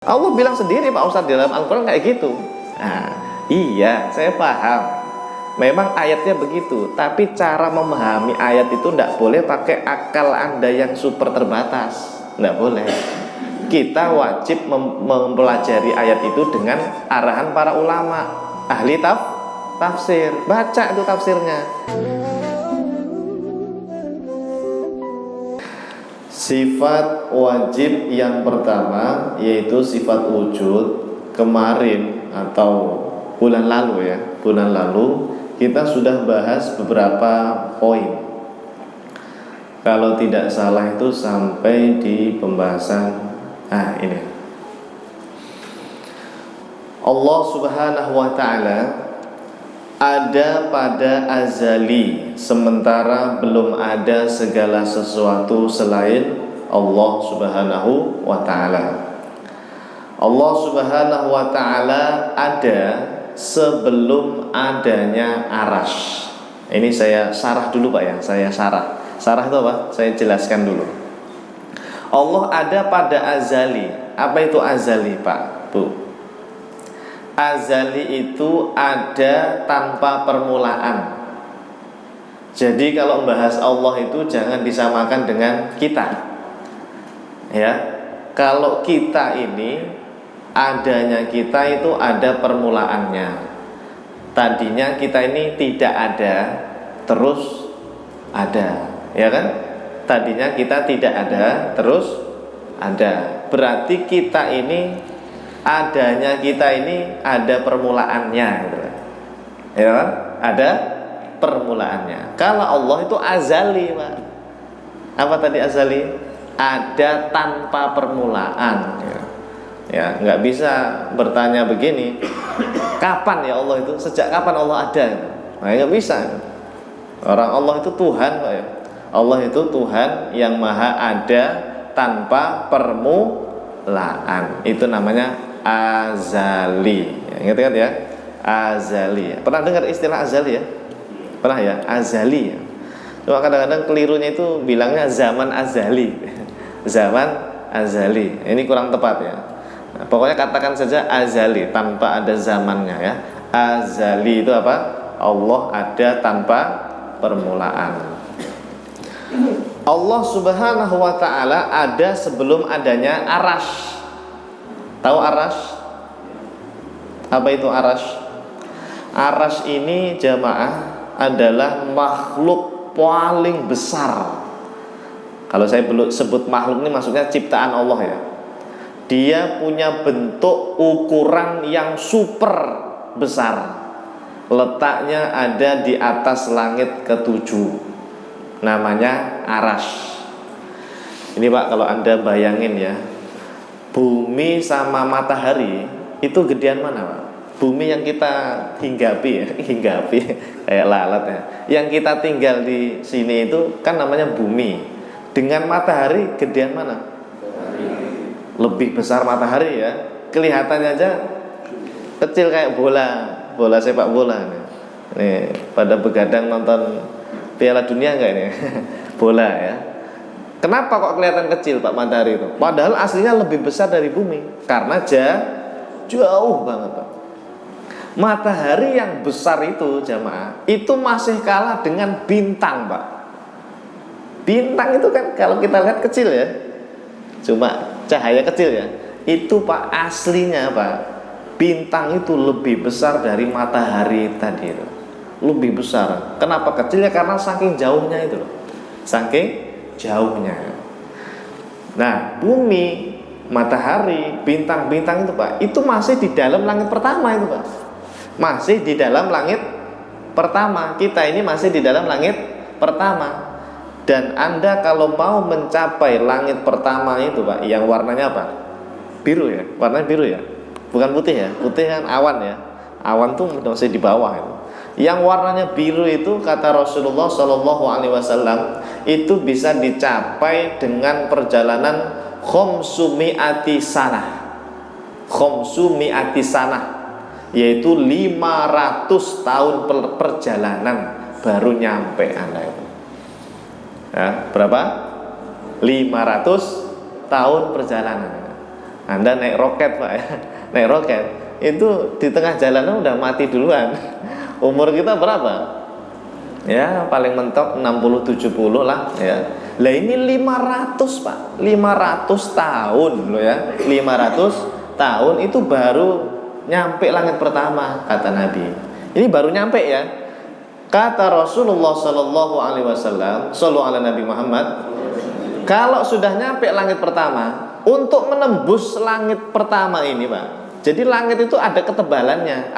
Allah bilang sendiri Pak Ustadz di dalam Al-Quran kayak gitu. Nah, iya, saya paham. Memang ayatnya begitu, tapi cara memahami ayat itu tidak boleh pakai akal Anda yang super terbatas. Tidak boleh. Kita wajib mempelajari ayat itu dengan arahan para ulama, ahli tafsir. Baca itu tafsirnya. Sifat wajib yang pertama yaitu sifat wujud. Kemarin atau bulan lalu kita sudah bahas beberapa poin. Kalau tidak salah itu sampai di pembahasan ini. Allah Subhanahu wa ta'ala ada pada azali, sementara belum ada segala sesuatu selain Allah Subhanahu wa ta'ala. Allah Subhanahu wa ta'ala ada sebelum adanya arash. Ini saya sarah dulu Pak ya, saya sarah. Sarah itu apa? Saya jelaskan dulu. Allah ada pada azali. Apa itu azali Pak, Bu? Azali itu ada tanpa permulaan. Jadi kalau membahas Allah itu jangan disamakan dengan kita. Ya, kalau kita ini adanya kita itu ada permulaannya. Tadinya kita ini tidak ada, terus ada, ya kan? Tadinya kita tidak ada, terus ada. Berarti kita ini adanya kita ini ada permulaannya, gitu. Ya kan? Ada permulaannya. Kalau Allah itu azali, Pak. Apa tadi azali? Ada tanpa permulaan. Ya, nggak bisa bertanya begini, kapan ya Allah itu? Sejak kapan Allah ada? Nah, nggak bisa. Orang Allah itu Tuhan, Pak ya. Allah itu Tuhan yang maha ada tanpa permulaan. Itu namanya azali. Ya, ingat kan ya? Azali. Pernah dengar istilah azali ya? Pernah ya? Azali. Cuma kadang-kadang kelirunya itu bilangnya zaman azali. Zaman azali. Ini kurang tepat ya. Nah, pokoknya katakan saja azali tanpa ada zamannya ya. Azali itu apa? Allah ada tanpa permulaan. Allah Subhanahu wa ta'ala ada sebelum adanya arash. Tahu arash? Apa itu arash? Arash ini jamaah adalah makhluk paling besar. Kalau saya belum sebut makhluk ini maksudnya ciptaan Allah ya. Dia punya bentuk ukuran yang super besar. Letaknya ada di atas langit ketujuh. Namanya arash. Ini Pak, kalau Anda bayangin ya, bumi sama matahari itu gedean mana Pak? Bumi yang kita hinggapi ya, hinggapi kayak lalat ya. Yang kita tinggal di sini itu kan namanya bumi. Dengan matahari gedean mana? Lebih besar matahari ya. Kelihatannya aja kecil kayak bola sepak bola nih. Nih, pada begadang nonton Piala Dunia enggak ini? Bola ya. Kenapa kok kelihatan kecil Pak matahari itu? Padahal aslinya lebih besar dari bumi. Karena jauh banget Pak. Matahari yang besar itu jamaah, itu masih kalah dengan bintang Pak. Bintang itu kan kalau kita lihat kecil ya. Cuma cahaya kecil ya. Itu Pak aslinya Pak, bintang itu lebih besar dari matahari tadi itu. Lebih besar. Kenapa kecilnya? Karena saking jauhnya itu loh. Saking jauhnya. Nah, bumi, matahari, bintang-bintang itu Pak, itu masih di dalam langit pertama itu Pak. Masih di dalam langit pertama. Kita ini masih di dalam langit pertama. Dan Anda kalau mau mencapai langit pertama itu Pak, yang warnanya apa? Biru ya, warnanya biru ya, bukan putih ya. Putih kan awan ya, awan tuh masih di bawah itu. Yang warnanya biru itu kata Rasulullah SAW itu bisa dicapai dengan perjalanan khomsumi'ati sanah. Khomsumi'ati sanah, yaitu 500 tahun perjalanan baru nyampe Anda itu. Ya, berapa? 500 tahun perjalanan. Anda naik roket Pak ya, naik roket itu di tengah jalan udah mati duluan. Umur kita berapa? Ya paling mentok 60-70 lah ya. Lah ini 500 Pak, 500 tahun loh ya, 500 tahun itu baru nyampe langit pertama kata Nabi. Ini baru nyampe ya. Kata Rasulullah Sallallahu Alaihi Wasallam, Sallu ala Nabi Muhammad, kalau sudah nyampe langit pertama, untuk menembus langit pertama ini Pak, jadi langit itu ada ketebalannya,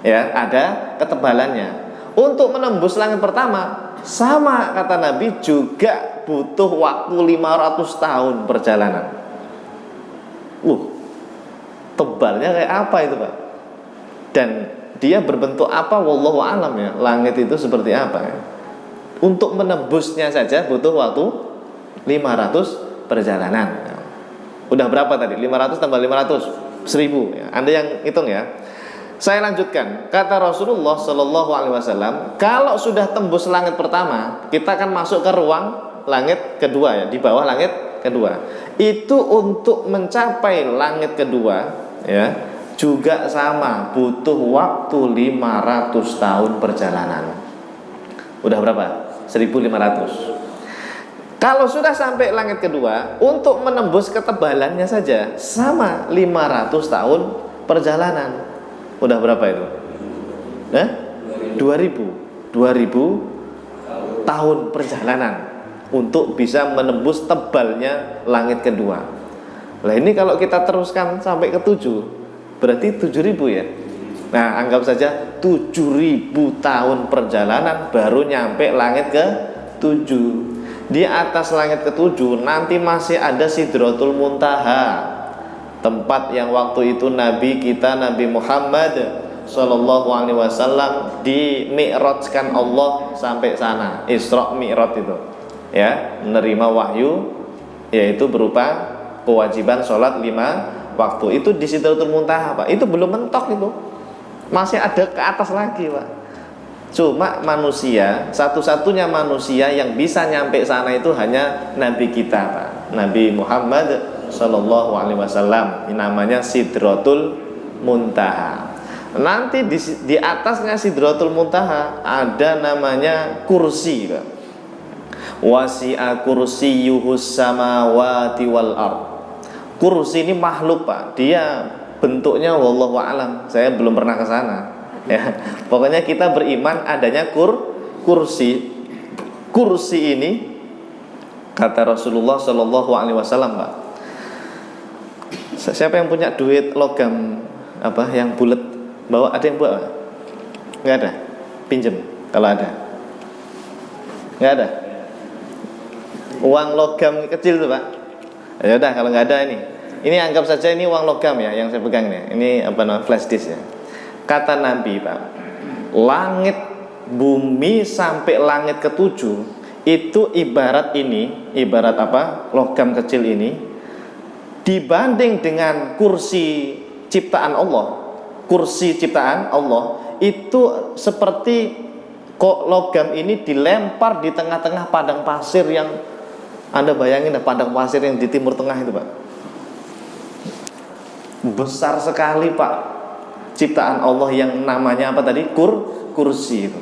ya, ada ketebalannya. Untuk menembus langit pertama, sama kata Nabi juga butuh waktu 500 tahun perjalanan. Tebalnya kayak apa itu Pak? Dan dia berbentuk apa? Wallahu alam ya. Langit itu seperti apa ya? Untuk menembusnya saja butuh waktu 500 perjalanan. Udah berapa tadi? 500 tambah 500 1000 ya. Anda yang hitung ya. Saya lanjutkan. Kata Rasulullah Sallallahu Alaihi Wasallam, kalau sudah tembus langit pertama, kita akan masuk ke ruang langit kedua ya, di bawah langit kedua. Itu untuk mencapai langit kedua ya, juga sama, butuh waktu 500 tahun perjalanan. Udah berapa? 1500. Kalau sudah sampai langit kedua, untuk menembus ketebalannya saja sama 500 tahun perjalanan. Udah berapa itu? 2000 tahun perjalanan untuk bisa menembus tebalnya langit kedua. Nah ini kalau kita teruskan sampai ke 7, berarti 7000 ya. Nah anggap saja 7000 tahun perjalanan baru nyampe langit ke 7. Di atas langit ke-7 nanti masih ada Sidratul Muntaha, tempat yang waktu itu Nabi kita Nabi Muhammad Sallallahu Alaihi Wasallam di mi'rajkan Allah sampai sana, Isra Mi'raj itu ya, menerima wahyu yaitu berupa kewajiban sholat 5 waktu. Itu di Sidratul Muntaha Pak. Itu belum mentok, itu masih ada ke atas lagi Pak. Cuma manusia, satu-satunya manusia yang bisa nyampe sana itu hanya Nabi kita Pak, Nabi Muhammad Sallallahu Alaihi Wasallam. Ini namanya Sidratul Muntaha. Nanti di atasnya Sidratul Muntaha ada namanya kursi. Wasi'a kursiyuhus samawati wal ard. Kursi ini makhluk Pak. Dia bentuknya wallahu a'lam. Saya belum pernah ke sana. Ya. Pokoknya kita beriman adanya kursi. Kursi ini kata Rasulullah Sallallahu Alaihi Wasallam Pak. Siapa yang punya duit logam apa yang bulat bawa? Ada yang bawa? Nggak ada. Pinjem kalau ada. Nggak ada. Uang logam kecil tuh Pak. Ya udah kalau nggak ada ini. Ini anggap saja ini uang logam ya yang saya pegang nih. Ini apa namanya, flash disk ya. Kata Nabi Pak, langit bumi sampai langit ke-7 itu ibarat ini, ibarat apa? Logam kecil ini. Dibanding dengan kursi ciptaan Allah, kursi ciptaan Allah itu seperti kok logam ini dilempar di tengah-tengah padang pasir yang Anda bayangin padang pasir yang di timur tengah itu Pak. Besar sekali Pak ciptaan Allah yang namanya apa tadi? Kursi itu.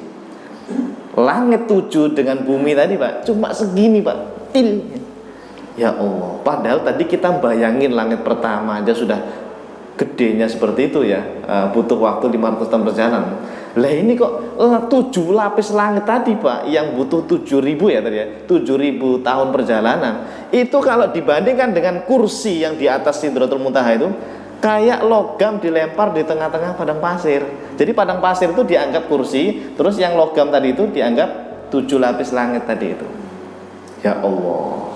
Langit 7 dengan bumi tadi Pak cuma segini Pak, til. Ya Allah, padahal tadi kita bayangin langit pertama aja sudah gedenya seperti itu ya, butuh waktu 500 tahun perjalanan. Lah ini kok 7 lapis langit tadi Pak yang butuh 7000 ya tadi ya, 7000 tahun perjalanan. Itu kalau dibandingkan dengan kursi yang di atas Sidratul Muntaha itu kayak logam dilempar di tengah-tengah padang pasir. Jadi padang pasir itu dianggap kursi, terus yang logam tadi itu dianggap 7 lapis langit tadi itu. Ya Allah,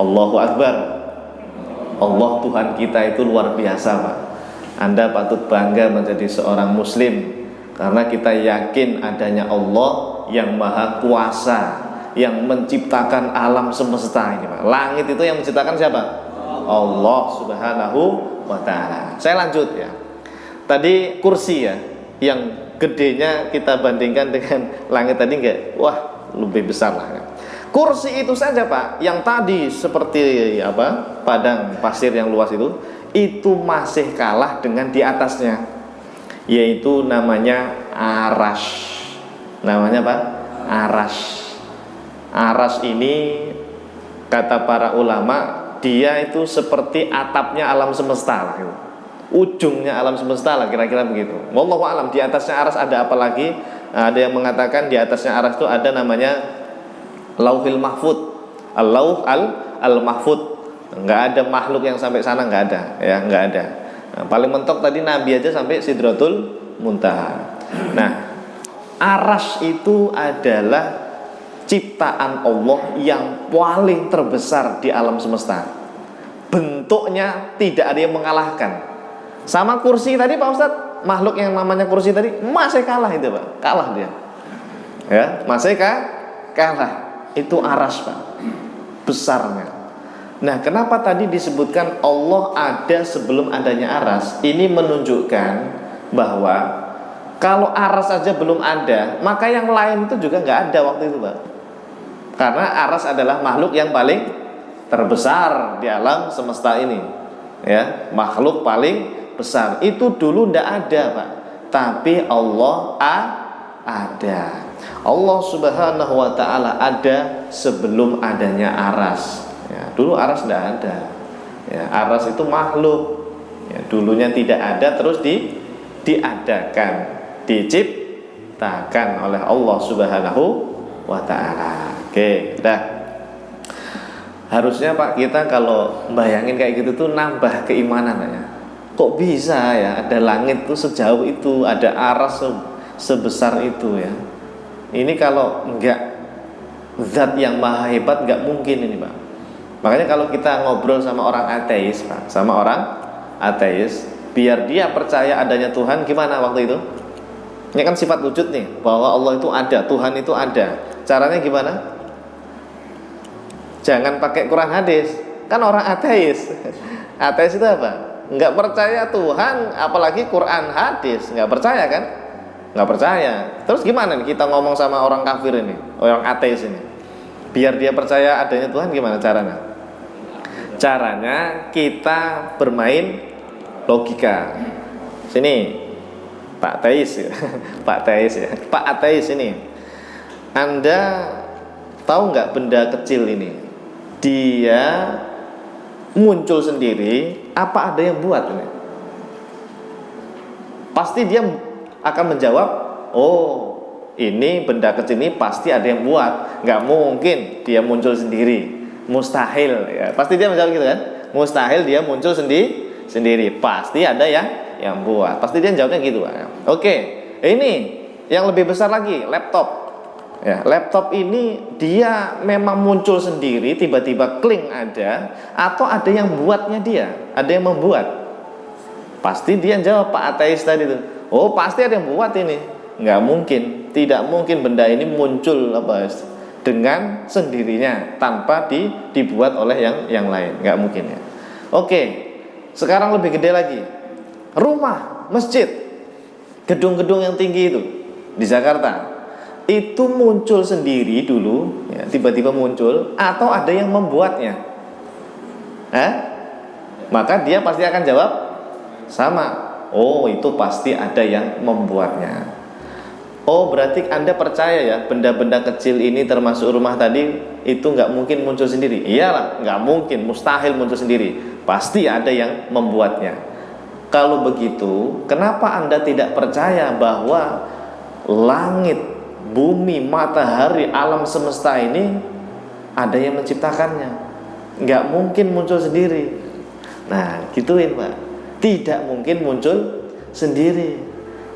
Allahu Akbar. Allah Tuhan kita itu luar biasa Pak. Anda patut bangga menjadi seorang muslim karena kita yakin adanya Allah yang maha kuasa, yang menciptakan alam semesta ini Pak. Langit itu yang menciptakan siapa? Allah Subhanahu wa ta'ala. Saya lanjut ya. Tadi kursi ya, yang gedenya kita bandingkan dengan langit tadi enggak? Wah, lebih besar lah ya. Kursi itu saja Pak, yang tadi seperti apa, padang pasir yang luas itu masih kalah dengan di atasnya, yaitu namanya arash. Namanya apa? Arash. Arash ini kata para ulama, dia itu seperti atapnya alam semesta lah, gitu. Ujungnya alam semesta lah, kira-kira begitu. Wallahu alam, di atasnya arash ada apa lagi? Ada yang mengatakan di atasnya arash itu ada namanya Lauhil Mahfud, Al-Lauh Al-Mahfud. Enggak ada makhluk yang sampai sana, enggak ada, ya, enggak ada. Nah, paling mentok tadi Nabi aja sampai Sidratul Muntaha. Nah, arash itu adalah ciptaan Allah yang paling terbesar di alam semesta. Bentuknya tidak ada yang mengalahkan. Sama kursi tadi Pak Ustadz, makhluk yang namanya kursi tadi masih kalah itu Pak, kalah dia. Ya, masih kalah. Itu arash Pak, besarnya. Nah, kenapa tadi disebutkan Allah ada sebelum adanya arash? Ini menunjukkan bahwa kalau arash saja belum ada, maka yang lain itu juga nggak ada waktu itu Pak. Karena arash adalah makhluk yang paling terbesar di alam semesta ini, ya, makhluk paling besar. Itu dulu nggak ada Pak, tapi Allah ada. Allah Subhanahu wa ta'ala ada sebelum adanya arash, ya, dulu arash tidak ada, ya, arash itu makhluk, ya, dulunya tidak ada, terus diadakan, diciptakan oleh Allah Subhanahu wa ta'ala. Oke, dah. Harusnya Pak kita kalau bayangin kayak gitu tuh nambah keimanan ya. Kok bisa ya ada langit tuh sejauh itu, ada arash sebesar itu ya. Ini kalau enggak zat yang maha hebat enggak mungkin ini Pak. Makanya kalau kita ngobrol sama orang ateis Pak, sama orang ateis, biar dia percaya adanya Tuhan, gimana waktu itu? Ini kan sifat wujud nih, bahwa Allah itu ada, Tuhan itu ada. Caranya gimana? Jangan pakai Quran hadis. Kan orang ateis. Ateis itu apa? Enggak percaya Tuhan, apalagi Quran hadis, enggak percaya kan? Nggak percaya. Terus gimana nih kita ngomong sama orang kafir ini, orang ateis ini, biar dia percaya adanya Tuhan, gimana caranya? Caranya kita bermain logika. Sini Pak Ateis ya. Pak Ateis ya. Pak Ateis ini, Anda tahu nggak benda kecil ini dia muncul sendiri apa ada yang buat ini? Pasti dia akan menjawab, oh ini benda kecil ini pasti ada yang buat, nggak mungkin dia muncul sendiri, mustahil ya. Pasti dia menjawab gitu kan, mustahil dia muncul sendiri, pasti ada yang buat, pasti dia jawabnya gitu kan. Oke, ini yang lebih besar lagi, laptop ya. Laptop ini dia memang muncul sendiri, tiba-tiba kling ada, atau ada yang buatnya dia, ada yang membuat. Pasti dia jawab Pak Ateis tadi tuh, oh pasti ada yang buat ini. Nggak mungkin, tidak mungkin benda ini muncul dengan sendirinya tanpa dibuat oleh yang lain, nggak mungkin ya. Oke, sekarang lebih gede lagi, rumah, masjid, gedung-gedung yang tinggi itu di Jakarta, itu muncul sendiri dulu ya, tiba-tiba muncul, atau ada yang membuatnya? Maka dia pasti akan jawab sama, oh itu pasti ada yang membuatnya. Oh berarti Anda percaya ya benda-benda kecil ini termasuk rumah tadi itu nggak mungkin muncul sendiri? Iyalah, nggak mungkin, mustahil muncul sendiri, pasti ada yang membuatnya. Kalau begitu, kenapa Anda tidak percaya bahwa langit, bumi, matahari, alam semesta ini ada yang menciptakannya? Nggak mungkin muncul sendiri. Nah gituin Pak, tidak mungkin muncul sendiri,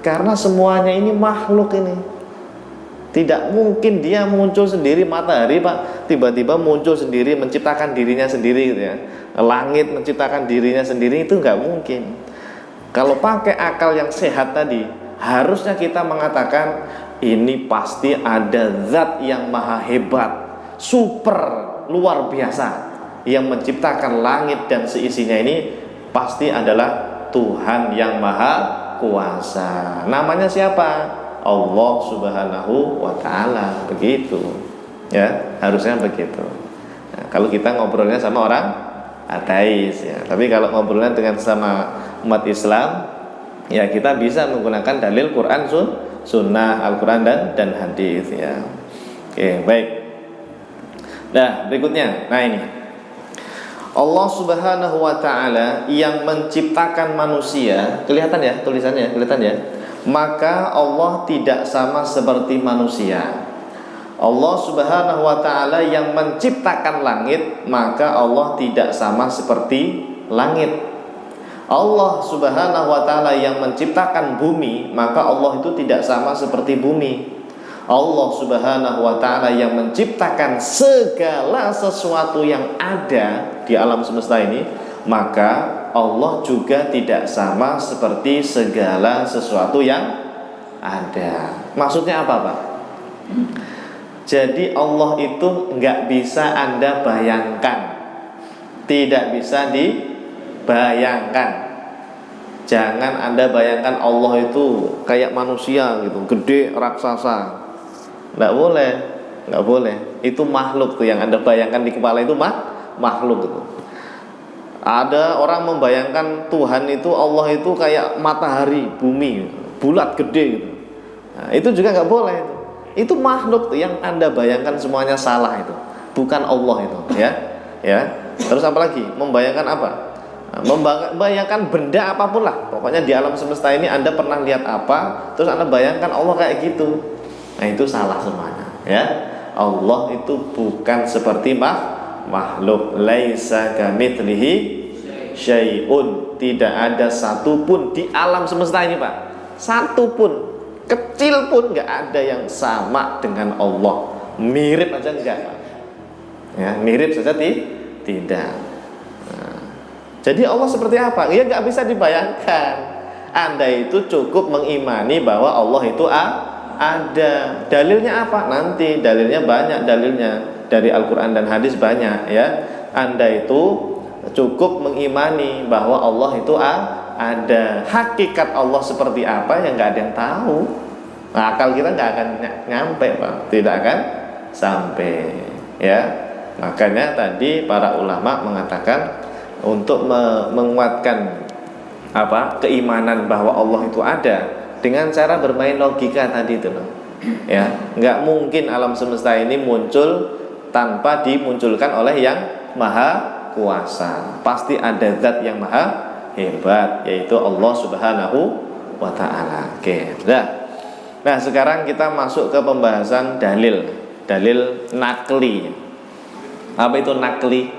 karena semuanya ini makhluk ini. Tidak mungkin dia muncul sendiri, matahari Pak tiba-tiba muncul sendiri, menciptakan dirinya sendiri gitu ya. Langit menciptakan dirinya sendiri, itu nggak mungkin. Kalau pakai akal yang sehat tadi, harusnya kita mengatakan ini pasti ada zat yang maha hebat, super, luar biasa, yang menciptakan langit dan seisinya ini pasti adalah Tuhan yang maha kuasa. Namanya siapa? Allah Subhanahu wa ta'ala. Begitu. Ya, harusnya begitu. Nah, kalau kita ngobrolnya sama orang ateis ya. Tapi kalau ngobrolnya dengan sama umat Islam, ya kita bisa menggunakan dalil Quran, Sunnah, Al-Quran dan hadis ya. Oke, baik. Nah, berikutnya. Nah, ini Allah Subhanahu wa taala yang menciptakan manusia, kelihatan ya tulisannya, kelihatan ya. Maka Allah tidak sama seperti manusia. Allah Subhanahu wa taala yang menciptakan langit, maka Allah tidak sama seperti langit. Allah Subhanahu wa taala yang menciptakan bumi, maka Allah itu tidak sama seperti bumi. Allah Subhanahu wa taala yang menciptakan segala sesuatu yang ada di alam semesta ini, maka Allah juga tidak sama seperti segala sesuatu yang ada. Maksudnya apa, Pak? Jadi Allah itu nggak bisa Anda bayangkan, tidak bisa dibayangkan. Jangan Anda bayangkan Allah itu kayak manusia gitu, gede, raksasa. Nggak boleh, nggak boleh. Itu makhluk tuh yang Anda bayangkan di kepala itu makhluk itu. Ada orang membayangkan Tuhan itu, Allah itu kayak matahari, bumi, bulat gede gitu. Nah, itu juga nggak boleh itu. Itu makhluk tuh yang Anda bayangkan semuanya salah itu, bukan Allah itu, ya. Ya. Terus apa lagi? Membayangkan apa? Nah, membayangkan benda apapun lah. Pokoknya di alam semesta ini Anda pernah lihat apa, terus Anda bayangkan Allah kayak gitu. Nah, itu salah semuanya, ya. Allah itu bukan seperti makhluk. Laisa kamitslihi syai'un. Tidak ada satupun di alam semesta ini, Pak. Satupun kecil pun nggak ada yang sama dengan Allah. Mirip aja enggak, Pak. Ya, mirip saja tidak. Nah, jadi Allah seperti apa? Ya nggak bisa dibayangkan. Anda itu cukup mengimani bahwa Allah itu ada. Dalilnya apa? Nanti dalilnya banyak, dalilnya dari Al-Quran dan hadis banyak ya. Anda itu cukup mengimani bahwa Allah itu ada. Hakikat Allah seperti apa yang nggak ada yang tahu. Nah, akal kita nggak akan nyampe, Pak. Tidak akan sampai ya. Makanya tadi para ulama mengatakan untuk menguatkan keimanan bahwa Allah itu ada dengan cara bermain logika tadi itu loh. Ya, nggak mungkin alam semesta ini muncul tanpa dimunculkan oleh yang maha kuasa. Pasti ada zat yang maha hebat, yaitu Allah Subhanahu wa ta'ala. Oke, nah sekarang kita masuk ke pembahasan dalil nakli. Apa itu nakli?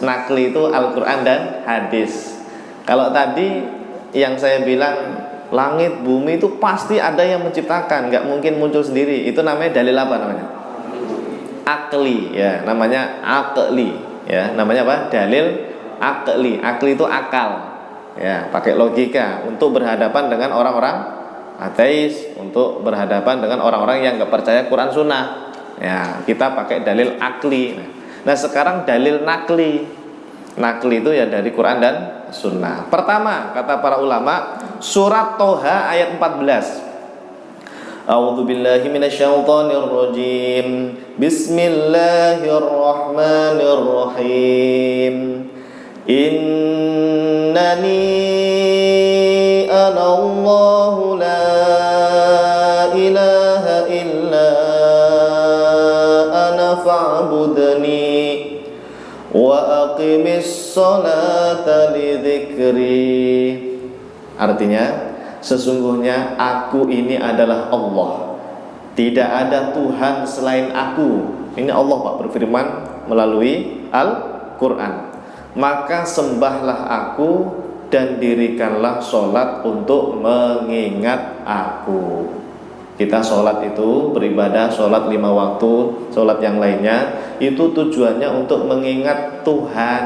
Nakli itu Al-Quran dan hadis. Kalau tadi yang saya bilang langit, bumi itu pasti ada yang menciptakan, nggak mungkin muncul sendiri. Itu namanya dalil apa namanya? Akli, ya, namanya akli, ya, namanya apa? Dalil akli. Akli itu akal, ya, pakai logika untuk berhadapan dengan orang-orang ateis, untuk berhadapan dengan orang-orang yang nggak percaya Quran Sunnah. Ya, kita pakai dalil akli. Nah, sekarang dalil nakli. Nakli itu ya dari Quran dan Sunnah. Pertama, kata para ulama, surat Toha ayat 14. A'udzu billahi minasyaitonir rajim. Bismillahirrahmanirrahim. Innani anallahu la ilaha illa ana fa'budni wa aqimis sholata lidzikri. Artinya, sesungguhnya aku ini adalah Allah. Tidak ada Tuhan selain aku. Ini Allah, Pak, berfirman melalui Al-Quran. Maka sembahlah aku dan dirikanlah sholat untuk mengingat aku. Kita sholat itu beribadah, sholat 5 waktu, sholat yang lainnya itu tujuannya untuk mengingat Tuhan,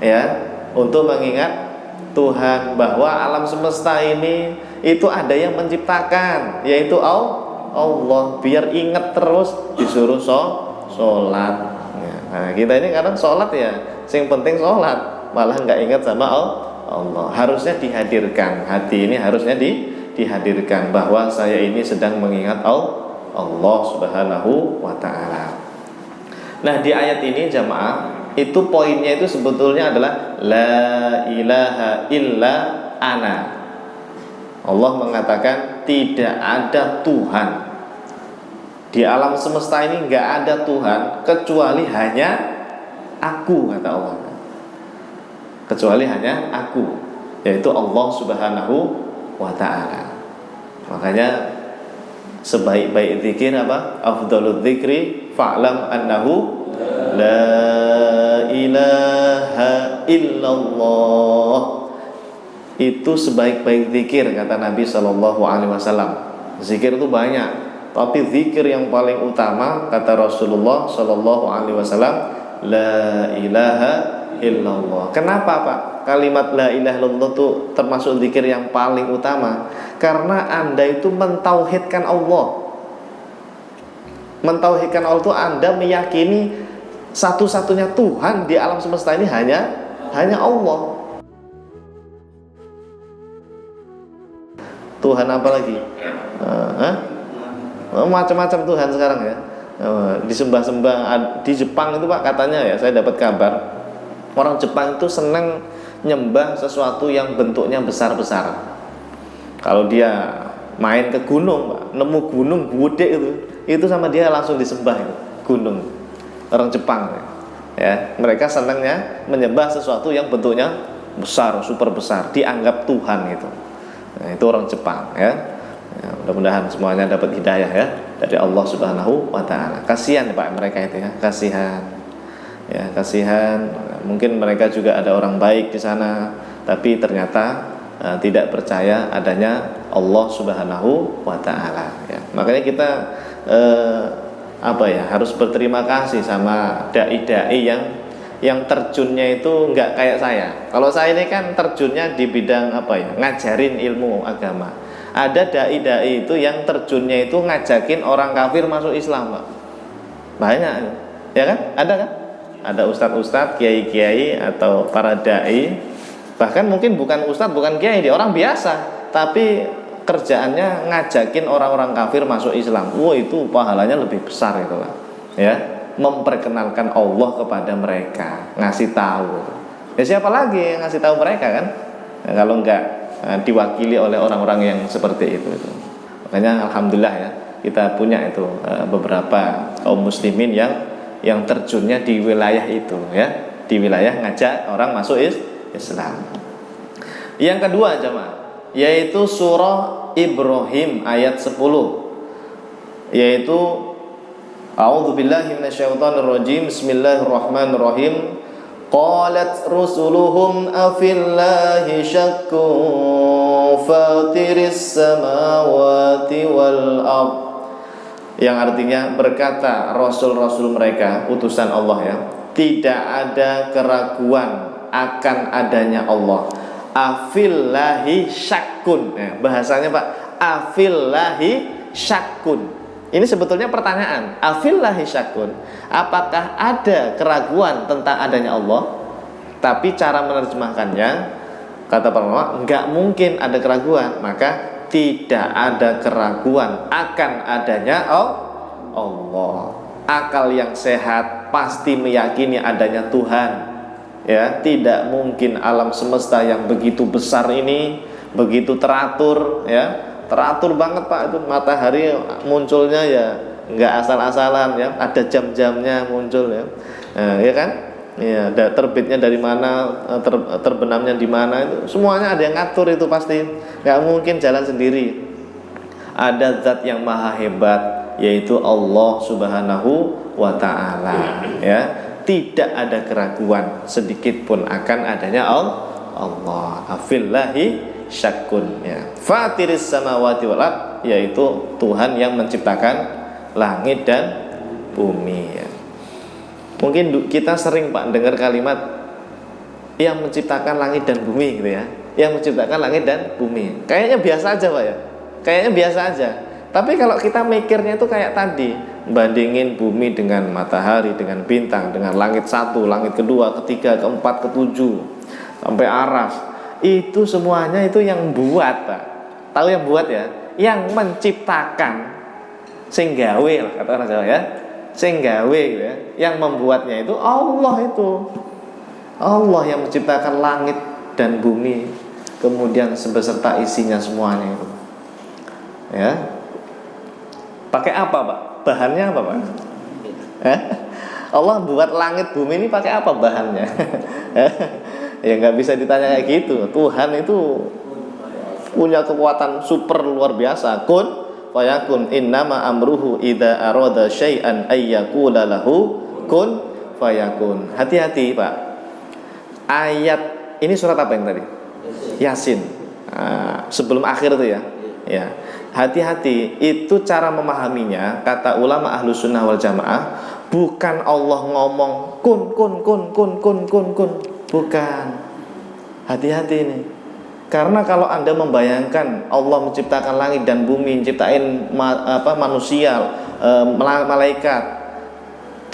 ya, untuk mengingat Tuhan bahwa alam semesta ini itu ada yang menciptakan, yaitu Allah. Biar ingat terus disuruh sholat. Nah, kita ini kadang sholat ya, yang penting sholat, malah nggak ingat sama Allah. Harusnya dihadirkan, hati ini harusnya dihadirkan bahwa saya ini sedang mengingat Allah Subhanahu wa taala. Nah, di ayat ini jamaah, itu poinnya itu sebetulnya adalah la ilaha illa ana. Allah mengatakan tidak ada Tuhan di alam semesta ini, nggak ada Tuhan kecuali hanya aku, kata Allah. Kecuali hanya aku, yaitu Allah Subhanahu wa ta'ala. Makanya sebaik-baik zikir apa? Afdhalul dzikri fa'lam annahu la ilaha illallah. Itu sebaik-baik zikir, kata Nabi SAW. Zikir itu banyak, tapi zikir yang paling utama, kata Rasulullah SAW, la ilaha illallah. Kenapa Pak? Kalimat la ilaha illallah itu termasuk zikir yang paling utama, karena Anda itu mentauhidkan Allah. Mentauhidkan Allah itu Anda meyakini satu-satunya Tuhan di alam semesta ini hanya Allah. Tuhan apa lagi? Macam-macam Tuhan sekarang ya. Disembah-sembah di Jepang itu Pak, katanya ya, saya dapat kabar orang Jepang itu senang nyembah sesuatu yang bentuknya besar-besar. Kalau dia main ke gunung Pak, nemu gunung gede itu sama dia langsung disembah itu gunung. Orang Jepang ya, mereka senangnya menyembah sesuatu yang bentuknya besar, super besar, dianggap Tuhan gitu. Nah, itu orang Jepang ya. Mudah-mudahan semuanya dapat hidayah ya dari Allah Subhanahu wa taala. Kasihan Pak mereka itu ya, kasihan. Ya, kasihan. Mungkin mereka juga ada orang baik di sana, tapi ternyata tidak percaya adanya Allah Subhanahu wa taala ya. Makanya kita harus berterima kasih sama dai-dai yang terjunnya itu enggak kayak saya. Kalau saya ini kan terjunnya di bidang ngajarin ilmu agama. Ada dai-dai itu yang terjunnya itu ngajakin orang kafir masuk Islam, Pak. Banyak, ya kan? Ada kan? Ada ustadz-ustadz, kiai-kiai atau para dai. Bahkan mungkin bukan ustadz, bukan kiai, dia orang biasa, tapi kerjaannya ngajakin orang-orang kafir masuk Islam. Itu pahalanya lebih besar itu, Pak. Ya, memperkenalkan Allah kepada mereka, ngasih tahu. Ya siapa lagi yang ngasih tahu mereka kan? Ya, kalau enggak diwakili oleh orang-orang yang seperti itu. Makanya alhamdulillah ya, kita punya itu beberapa kaum muslimin yang terjunnya di wilayah itu ya, di wilayah ngajak orang masuk Islam. Yang kedua jemaah, yaitu surah Ibrahim ayat 10, yaitu A'udzubillahi minasyaitonirrajim. Bismillahirrahmanirrahim. Qalat rusuluhum afillahi syakkun fatiris samawati wal ardh. Yang artinya berkata rasul-rasul mereka, utusan Allah ya, tidak ada keraguan akan adanya Allah. Afillahi syakkun. Bahasanya Pak, afillahi syakkun. Ini sebetulnya pertanyaan. Afillahi syakkun. Apakah ada keraguan tentang adanya Allah? Tapi cara menerjemahkannya, kata para ulama, enggak mungkin ada keraguan. Maka tidak ada keraguan akan adanya Allah. Akal yang sehat pasti meyakini adanya Tuhan. Ya, tidak mungkin alam semesta yang begitu besar ini, begitu teratur ya. Teratur banget Pak, itu matahari munculnya ya nggak asal-asalan ya, ada jam-jamnya muncul ya, ya kan, ya terbitnya dari mana, terbenamnya di mana, itu semuanya ada yang ngatur, itu pasti nggak mungkin jalan sendiri. Ada zat yang maha hebat, yaitu Allah Subhanahu wa ta'ala ya. Tidak ada keraguan sedikit pun akan adanya Allah. Afillahi syakkun ya. Fatiris samawati wal ardh, yaitu Tuhan yang menciptakan langit dan bumi ya. Mungkin kita sering Pak dengar kalimat yang menciptakan langit dan bumi gitu ya. Yang menciptakan langit dan bumi. Kayaknya biasa aja Pak ya. Kayaknya biasa aja. Tapi kalau kita mikirnya itu kayak tadi, bandingin bumi dengan matahari, dengan bintang, dengan langit satu, langit kedua, ketiga, keempat, ketujuh, sampai aras. Itu semuanya itu yang buat Pak. Tahu yang buat ya? Yang menciptakan sing gawe lah kata orang Jawa ya, sing gawe ya. Yang membuatnya itu Allah itu. Allah yang menciptakan langit dan bumi, kemudian beserta isinya semuanya itu. Ya. Pakai apa, Pak? Bahannya apa, Pak? Allah buat langit bumi ini pakai apa bahannya? Ya nggak bisa ditanya kayak gitu. Tuhan itu punya kekuatan super luar biasa. Kun fayakun, innama amruhu idza arada syai'an ayyakula lahu kun fayakun. Hati-hati, Pak. Ayat ini surat apa yang tadi? Yasin. Sebelum akhir itu ya. Ya. Hati-hati, itu cara memahaminya. Kata ulama Ahlus Sunnah wal Jamaah, bukan Allah ngomong kun. Bukan. Hati-hati ini. Karena kalau Anda membayangkan Allah menciptakan langit dan bumi, menciptain manusia, malaikat,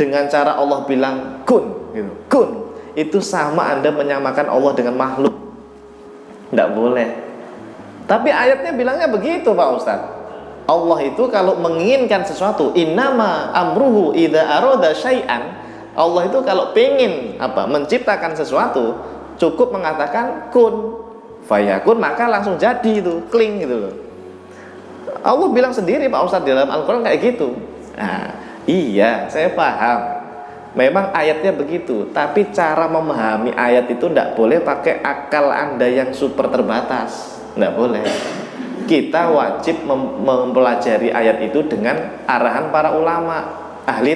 dengan cara Allah bilang kun, gitu. Kun, itu sama Anda menyamakan Allah dengan makhluk. Tidak boleh. Tapi ayatnya bilangnya begitu, Pak Ustadz. Allah itu kalau menginginkan sesuatu, innama amruhu idza arada syai'an. Allah itu kalau pengen menciptakan sesuatu, cukup mengatakan kun fayakun, maka langsung jadi itu, kling gitu loh. Allah bilang sendiri, Pak Ustadz, dalam Al-Qur'an kayak gitu. Nah, iya, saya paham. Memang ayatnya begitu, tapi cara memahami ayat itu tidak boleh pakai akal Anda yang super terbatas. Tidak boleh. Kita wajib mempelajari ayat itu dengan arahan para ulama, ahli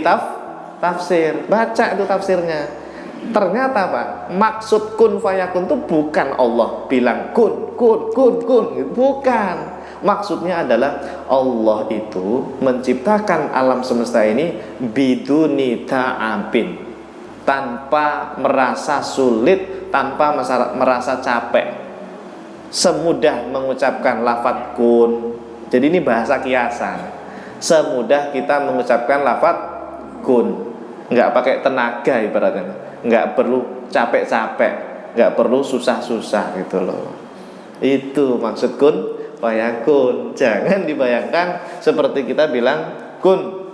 tafsir. Baca itu tafsirnya. Ternyata Pak, maksud kun fayakun itu bukan Allah bilang kun. Bukan. Maksudnya adalah Allah itu menciptakan alam semesta ini biduni ta'abin, tanpa merasa sulit, tanpa merasa capek. Semudah mengucapkan lafadz kun. Jadi ini bahasa kiasan. Semudah kita mengucapkan lafadz kun, nggak pakai tenaga ibaratnya, nggak perlu capek-capek, nggak perlu susah-susah gitu loh. Itu maksud kun fayakun. Jangan dibayangkan seperti kita bilang kun.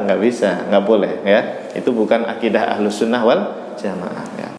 Nggak bisa, nggak boleh ya. Itu bukan akidah Ahlus Sunnah wal Jamaah ya.